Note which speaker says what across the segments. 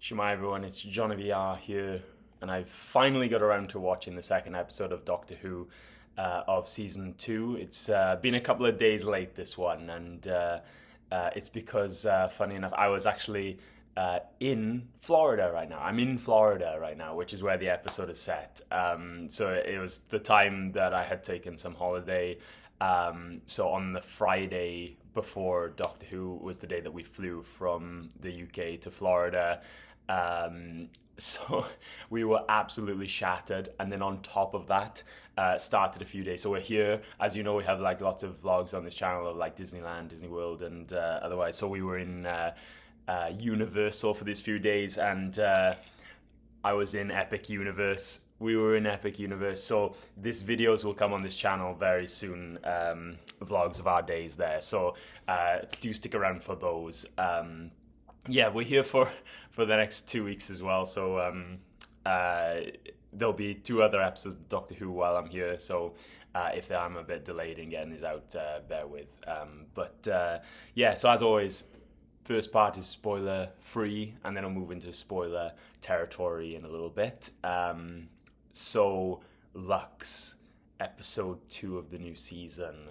Speaker 1: Shemai everyone, it's JonnyVR here, and I've finally got around to watching the second episode of Doctor Who of season 2. It's been a couple of days late, this one, and it's because, funny enough, I was actually in Florida right now. I'm in Florida right now, which is where the episode is set. So it was the time that I had taken some holiday. So on the Friday before Doctor Who was the day that we flew from the UK to Florida. So we were absolutely shattered, and then on top of that started a few days. So we're here, as you know, we have like lots of vlogs on this channel of like Disneyland, Disney World, and otherwise. So we were in Universal for these few days, and I was in Epic Universe. We were in Epic Universe. So these videos will come on this channel very soon, vlogs of our days there. So do stick around for those. Yeah, we're here for the next 2 weeks as well. So there'll be 2 other episodes of Doctor Who while I'm here. So if I'm a bit delayed in getting these out, bear with. Yeah, so as always, first part is spoiler free, and then I'll move into spoiler territory in a little bit. So Lux, episode 2 of the new season.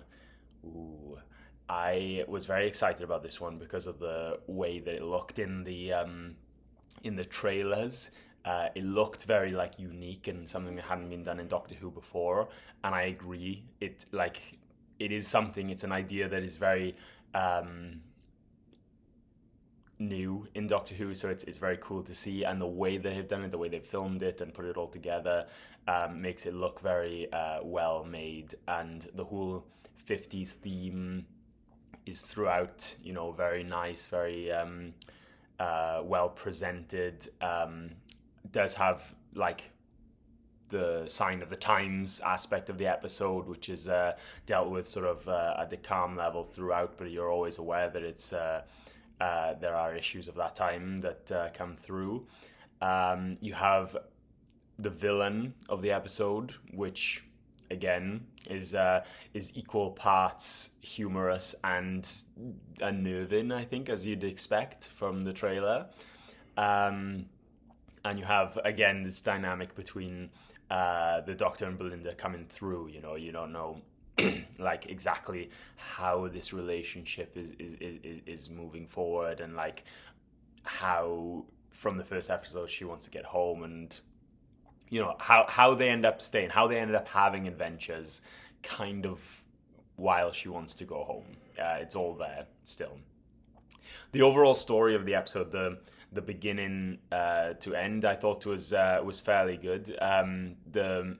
Speaker 1: Ooh. I was very excited about this one because of the way that it looked in the trailers. It looked very like unique and something that hadn't been done in Doctor Who before. And I agree. It is something. It's an idea that is very new in Doctor Who. So it's very cool to see, and the way they have done it, the way they've filmed it and put it all together, makes it look very well made. And the whole 50s theme is throughout, very nice, very well presented. Does have like the sign of the times aspect of the episode, which is dealt with sort of at the calm level throughout, but you're always aware that it's there are issues of that time that come through. You have the villain of the episode, which again is equal parts humorous and unnerving, I think, as you'd expect from the trailer. And you have again this dynamic between the Doctor and Belinda coming through. You don't know like exactly how this relationship is moving forward, and like how from the first episode she wants to get home, and how they end up staying, how they ended up having adventures kind of while she wants to go home. It's all there still. The overall story of the episode, the beginning to end, I thought was fairly good.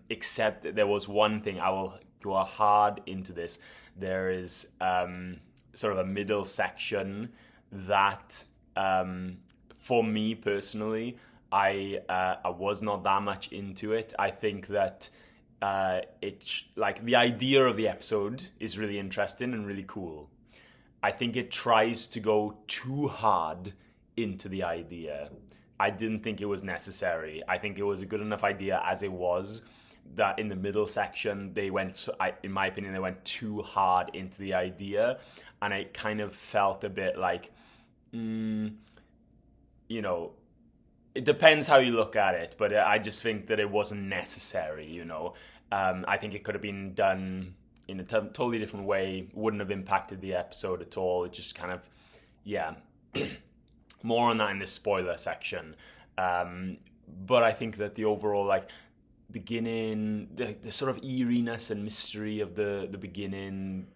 Speaker 1: Except that there was one thing. I will go hard into this. There is sort of a middle section that, for me personally, I was not that much into it. I think that it's like the idea of the episode is really interesting and really cool. I think it tries to go too hard into the idea. I didn't think it was necessary. I think it was a good enough idea as it was, that in the middle section they went, in my opinion, they went too hard into the idea, and it kind of felt a bit like, it depends how you look at it, but I just think that it wasn't necessary, I think it could have been done in a totally different way, wouldn't have impacted the episode at all. It just kind of, yeah, more on that in the spoiler section. But I think that the overall, like, beginning, the sort of eeriness and mystery of the beginning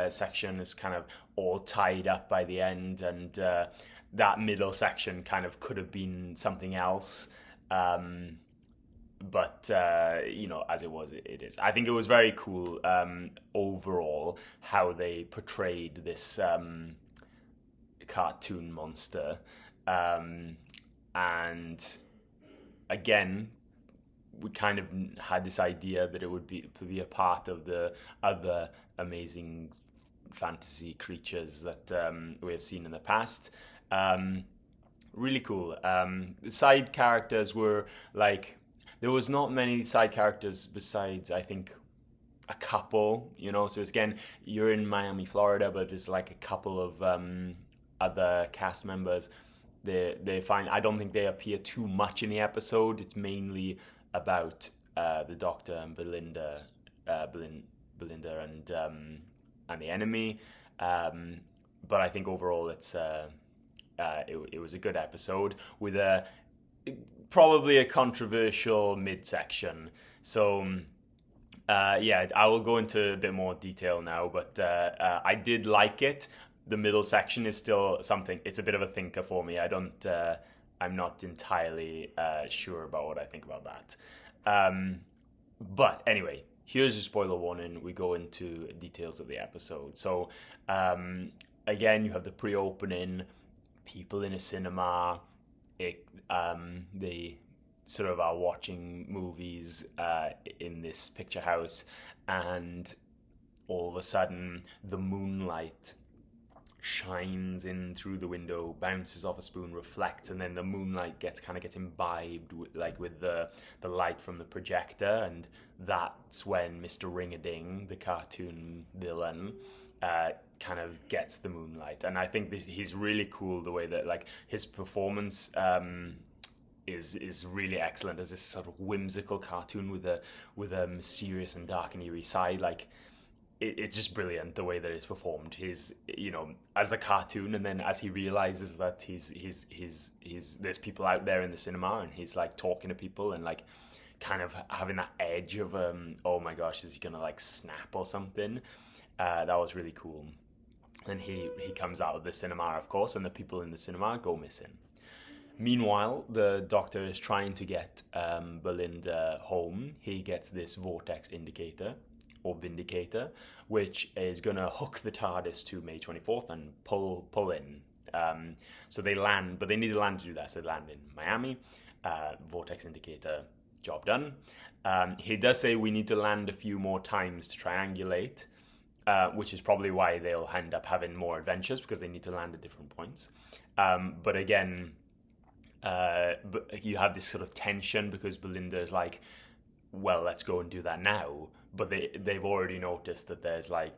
Speaker 1: section is kind of all tied up by the end, and that middle section kind of could have been something else. But as it was, it is. I think it was very cool overall how they portrayed this cartoon monster. And again, we kind of had this idea that it would be a part of the other amazing fantasy creatures that we have seen in the past. Really cool. The side characters were like, there was not many side characters besides, I think, a couple, so it's, again, you're in Miami, Florida, but there's like a couple of other cast members. they find, I don't think they appear too much in the episode. It's mainly about the Doctor and Belinda, Belinda and the enemy. But I think overall it was a good episode with probably a controversial midsection. So I will go into a bit more detail now, but I did like it. The middle section is still something. It's a bit of a thinker for me. I'm not entirely sure about what I think about that. But anyway, here's your spoiler warning. We go into details of the episode. So again, you have the pre-opening, people in a cinema. They sort of are watching movies in this picture house, and all of a sudden the moonlight shines in through the window, bounces off a spoon, reflects, and then the moonlight gets imbibed with the light from the projector, and that's when Mr. Ring-a-Ding, the cartoon villain, kind of gets the moonlight. And I think he's really cool, the way that his performance is really excellent as this sort of whimsical cartoon with a mysterious and dark and eerie side. It's just brilliant the way that it's performed. His, as the cartoon, and then as he realizes that he's there's people out there in the cinema, and he's talking to people and kind of having that edge of oh my gosh, is he gonna snap or something? That was really cool. And he comes out of the cinema, of course, and the people in the cinema go missing. Meanwhile, the Doctor is trying to get Belinda home. He gets this vortex indicator, or vindicator, which is going to hook the TARDIS to May 24th and pull in. So they land, but they need to land to do that. So they land in Miami. Vortex indicator, job done. He does say we need to land a few more times to triangulate, which is probably why they'll end up having more adventures, because they need to land at different points. But again, but you have this sort of tension, because Belinda is well, let's go and do that now. But they've already noticed that there's a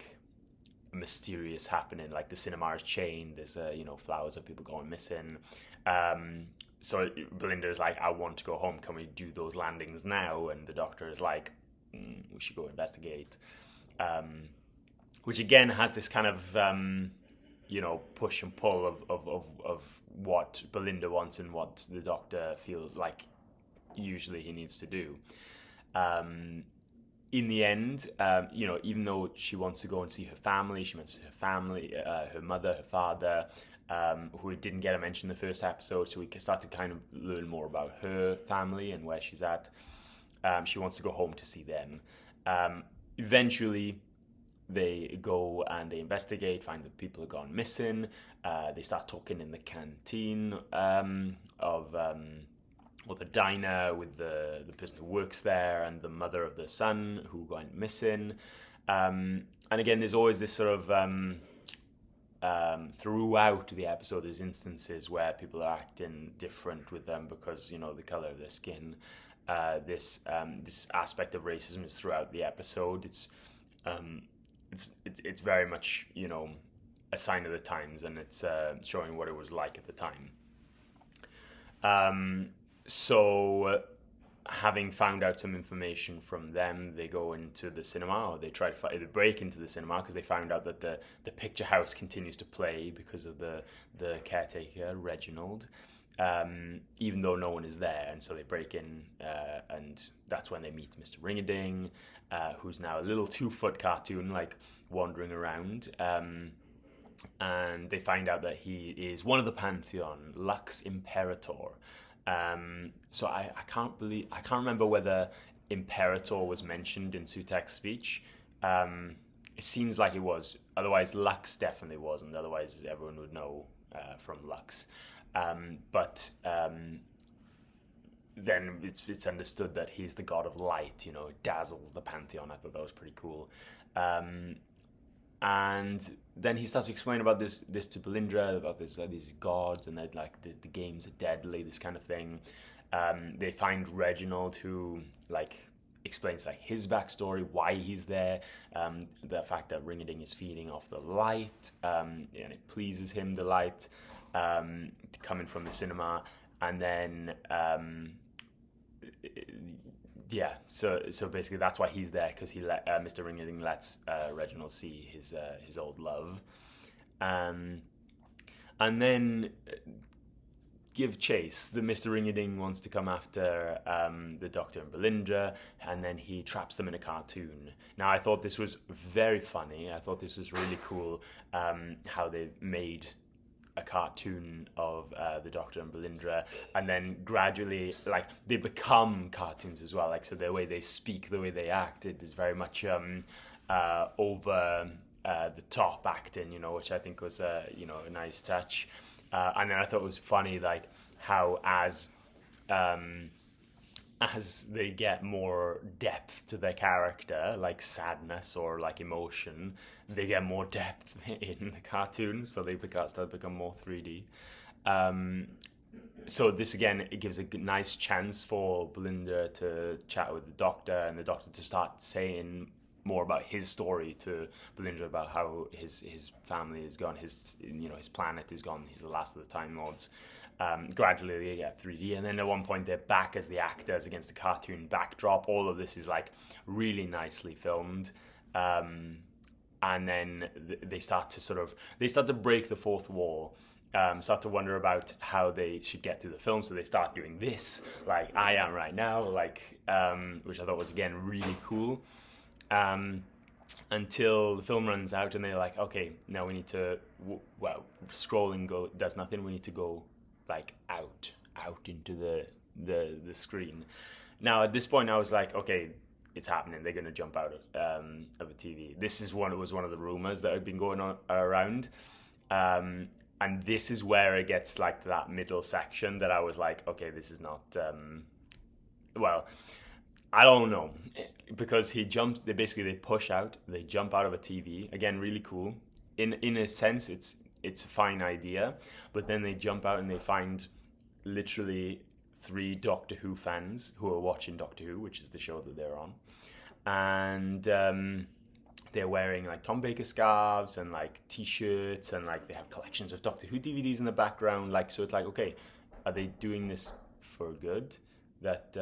Speaker 1: mysterious happening, the cinema is chained, there's flowers of people going missing. So Belinda is I want to go home, can we do those landings now? And the Doctor is we should go investigate. Which again has this kind of push and pull of what Belinda wants and what the Doctor feels usually he needs to do. In the end, even though she wants to go and see her family, she mentions her family, her mother, her father, who didn't get a mention in the first episode, so we can start to kind of learn more about her family and where she's at. She wants to go home to see them. Eventually, they go and they investigate, find that people have gone missing. They start talking in the canteen or the diner with the person who works there and the mother of the son who went missing. And again, there's always this sort of throughout the episode, there's instances where people are acting different with them because the color of their skin. This aspect of racism is throughout the episode. It's very much a sign of the times, and it's showing what it was like at the time. So having found out some information from them, they go into the cinema, or they try to break into the cinema, because they found out that the picture house continues to play because of the caretaker, Reginald, even though no one is there. And so they break in, and that's when they meet Mr. Ring-a-Ding, who's now a little 2-foot cartoon, wandering around. And they find out that he is one of the Pantheon, Lux Imperator. So I can't remember whether Imperator was mentioned in Sutek's speech. It seems like it was. Otherwise, Lux definitely wasn't. Otherwise, everyone would know from Lux. But then it's understood that he's the god of light. It dazzles the Pantheon. I thought that was pretty cool. And then he starts to explain about this to Belinda, about these gods, and that the games are deadly, this kind of thing. They find Reginald, who explains his backstory, why he's there, the fact that Ring-a-Ding is feeding off the light, and it pleases him, the light. coming from the cinema, and then so basically that's why he's there, because Mr. Ringling lets Reginald see his old love, and then give chase. The Mr. Ringling wants to come after the Doctor and Belinda, and then he traps them in a cartoon. Now, I thought this was very funny. I thought this was really cool, how they made a cartoon of the Doctor and Belinda, and then gradually, like, they become cartoons as well. Like, so the way they speak, the way they act, it is very much over the top acting, which I think was a nice touch. And then I thought it was funny, like, how as they get more depth to their character, like sadness or like emotion, they get more depth in the cartoon, so they start to become more 3D. So this, again, it gives a nice chance for Belinda to chat with the Doctor, and the Doctor to start saying more about his story to Belinda, about how his family is gone, his planet is gone, he's the last of the Time Lords. Gradually they get 3D, and then at one point they're back as the actors against the cartoon backdrop. All of this is like really nicely filmed, and then they start to break the fourth wall, start to wonder about how they should get through the film. So they start doing this, like I am right now, like which I thought was, again, really cool. Until the film runs out, and they're like, okay, now we need to, scrolling does nothing, we need to go like out into the screen. Now at this point I was like, okay, it's happening, they're going to jump out of a TV. This was one of the rumors that had been going on around, and this is where it gets like to that middle section that I was like, okay, this is not I don't know, because they push out, they jump out of a TV. Again, really cool. In a sense, it's a fine idea, but then they jump out and they find literally 3 Doctor Who fans who are watching Doctor Who, which is the show that they're on, and they're wearing like Tom Baker scarves and like T-shirts, and like they have collections of Doctor Who DVDs in the background. Like, so it's like, okay, are they doing this for good? That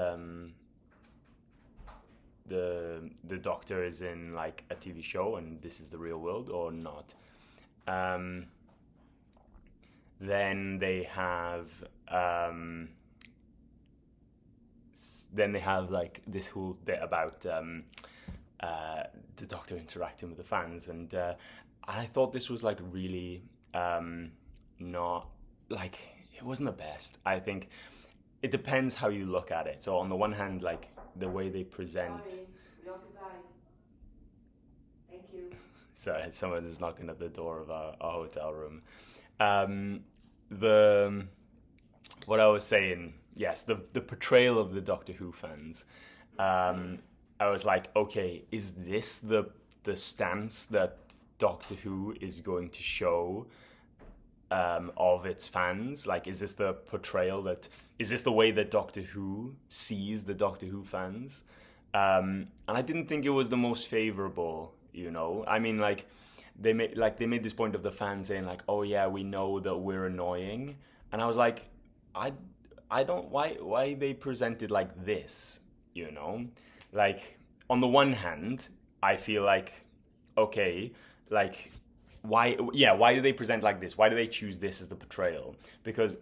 Speaker 1: the Doctor is in like a TV show and this is the real world, or not? Then they have like this whole bit about the Doctor interacting with the fans, and I thought this was like really not, like, it wasn't the best. I think it depends how you look at it. So on the one hand, like, the way they present.
Speaker 2: Sorry, we're occupied. Thank you.
Speaker 1: Sorry, someone is knocking at the door of our hotel room. What I was saying, yes, the portrayal of the Doctor Who fans. I was like, okay, is this the stance that Doctor Who is going to show of its fans? Like, is this the portrayal is this the way that Doctor Who sees the Doctor Who fans? And I didn't think it was the most favorable, I mean, like, they made this point of the fans saying like, oh yeah, we know that we're annoying, and I was like, I don't, why they presented like this, like, on the one hand, I feel like, okay, like, why do they present like this? Why do they choose this as the portrayal? Because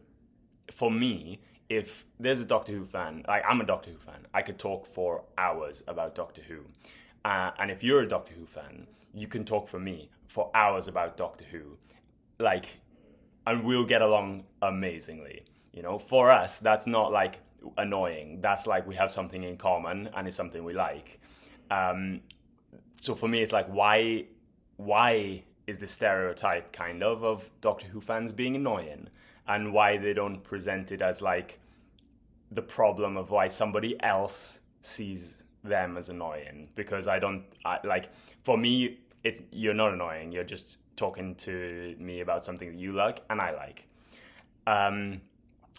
Speaker 1: for me, if there's a Doctor Who fan, like, I'm a Doctor Who fan, I could talk for hours about Doctor Who. And if you're a Doctor Who fan, you can talk for me for hours about Doctor Who. Like, and we'll get along amazingly. For us, that's not like annoying. That's like we have something in common and it's something we like. So for me, it's like, why is the stereotype kind of Doctor Who fans being annoying, and why they don't present it as like the problem of why somebody else sees them as annoying? Because for me, you're not annoying, you're just talking to me about something that you like and I like.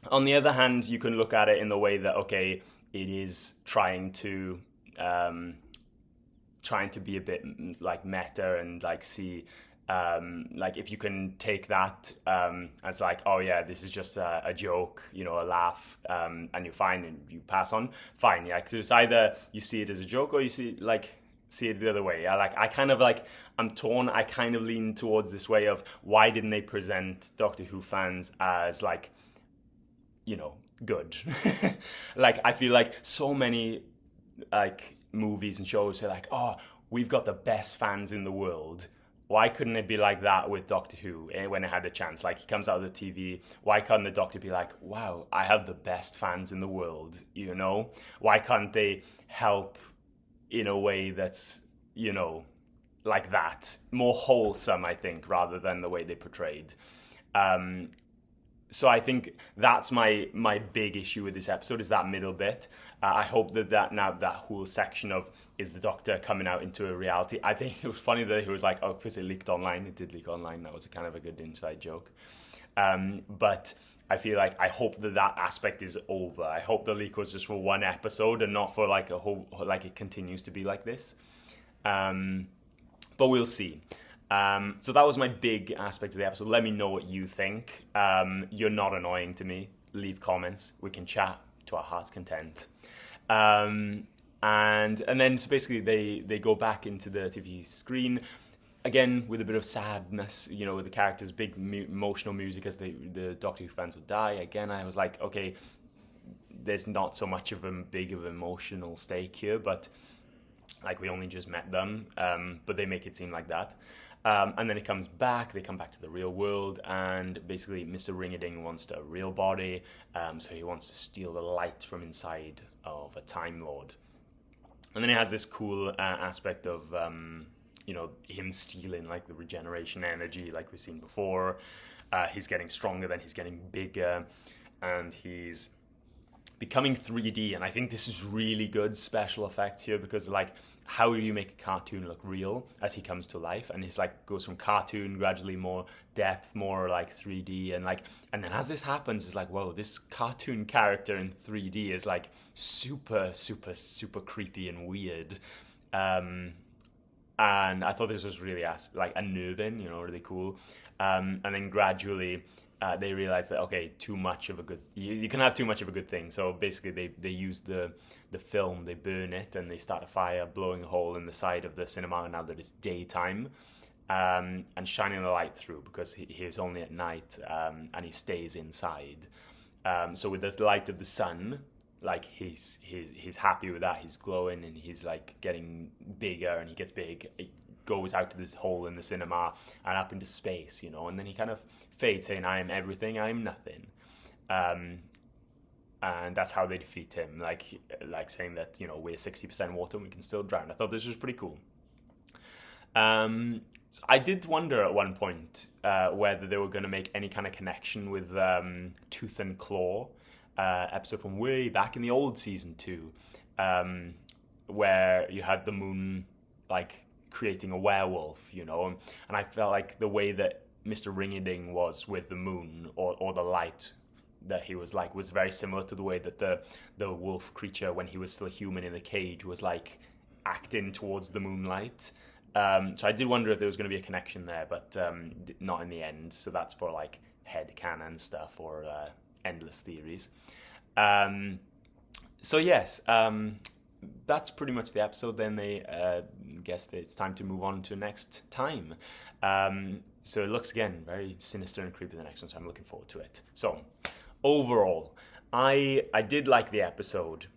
Speaker 1: On the other hand, you can look at it in the way that, okay, it is trying to be a bit like meta and like see Like if you can take that as like, oh yeah, this is just a joke, you know, a laugh, and you're fine and you pass on, fine. Yeah, because it's either you see it as a joke or you see it the other way. I kind of like, I'm torn. I kind of lean towards this way of, why didn't they present Doctor Who fans as like, you know, good? Like I feel like so many like movies and shows say like, oh, we've got the best fans in the world. Why couldn't it be like that with Doctor Who when it had the chance? Like, he comes out of the TV. Why can't the Doctor be like, wow, I have the best fans in the world, you know? Why can't they help in a way that's, you know, like that? More wholesome, I think, rather than the way they portrayed. So I think that's my big issue with this episode, is that middle bit. I hope that now that whole section of, is the Doctor coming out into a reality? I think it was funny that he was like, oh, because it leaked online. It did leak online. That was a kind of a good inside joke. But I feel like, I hope that aspect is over. I hope the leak was just for one episode and not for like a whole, like it continues to be like this. But we'll see. So that was my big aspect of the episode. Let me know what you think. You're not annoying to me. Leave comments. We can chat to our heart's content. And then so basically they go back into the TV screen again with a bit of sadness, you know, with the characters, big emotional music as the Doctor Who fans would die. Again, I was like, okay, there's not so much of a big of emotional stake here, but like we only just met them, but they make it seem like that. And then it comes back, they come back to the real world, and basically Mr. Ring-a-Ding wants a real body, so he wants to steal the light from inside of a Time Lord. And then it has this cool aspect of, you know, him stealing like the regeneration energy like we've seen before. He's getting stronger, then he's getting bigger, and he's becoming 3D, and I think this is really good special effects here, because like, how do you make a cartoon look real as he comes to life? And he's like, goes from cartoon, gradually more depth, more like 3D, and then as this happens, it's like, whoa, this cartoon character in 3D is like super creepy and weird. And I thought this was really like unnerving, you know, really cool. And then gradually they realize that, okay, too much of a good, you can have too much of a good thing. So basically they use the film, they burn it, and they start a fire, blowing a hole in the side of the cinema now that it's daytime, and shining the light through, because he is only at night, and he stays inside. So with the light of the sun, like he's happy with that. He's glowing, and he's like getting bigger, and he gets big. It goes out to this hole in the cinema and up into space, you know, and then he kind of fades, saying, I am everything, I am nothing. And that's how they defeat him, like saying that, you know, we're 60% water and we can still drown. I thought this was pretty cool. So I did wonder at one point whether they were going to make any kind of connection with Tooth and Claw, episode from way back in the old season 2, where you had the moon like creating a werewolf, you know, and I felt like the way that Mr. Ring-a-Ding was with the moon, or the light that he was like, was very similar to the way that the wolf creature, when he was still human in the cage, was like acting towards the moonlight. So I did wonder if there was going to be a connection there, but not in the end. So that's for like headcanon stuff or endless theories. So yes, that's pretty much the episode. Then they guess that it's time to move on to next time. So it looks, again, very sinister and creepy the next one, so I'm looking forward to it. So overall, I did like the episode.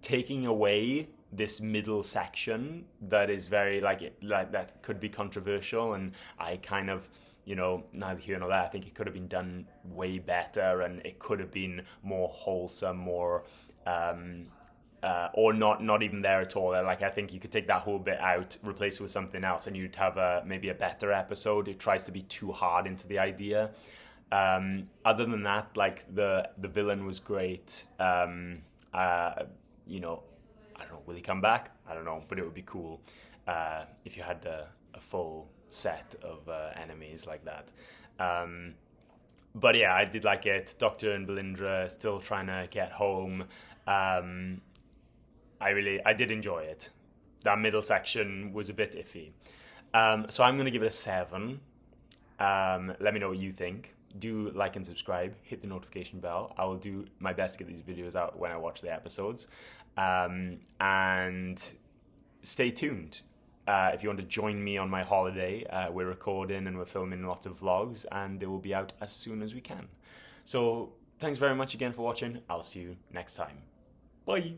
Speaker 1: Taking away this middle section that is very like that could be controversial, and I kind of, you know, neither here nor there. I think it could have been done way better, and it could have been more wholesome, more or not even there at all. Like, I think you could take that whole bit out, replace it with something else, and you'd have maybe a better episode. It tries to be too hard into the idea. Other than that, like the villain was great. You know, I don't know, will he come back? I don't know, but it would be cool if you had a full set of enemies like that. But yeah, I did like it. Doctor and Belindra still trying to get home. I did enjoy it. That middle section was a bit iffy. So I'm going to give it a 7. Let me know what you think. Do like and subscribe. Hit the notification bell. I will do my best to get these videos out when I watch the episodes. And stay tuned. If you want to join me on my holiday, we're recording and we're filming lots of vlogs, and they will be out as soon as we can. So thanks very much again for watching. I'll see you next time. Bye.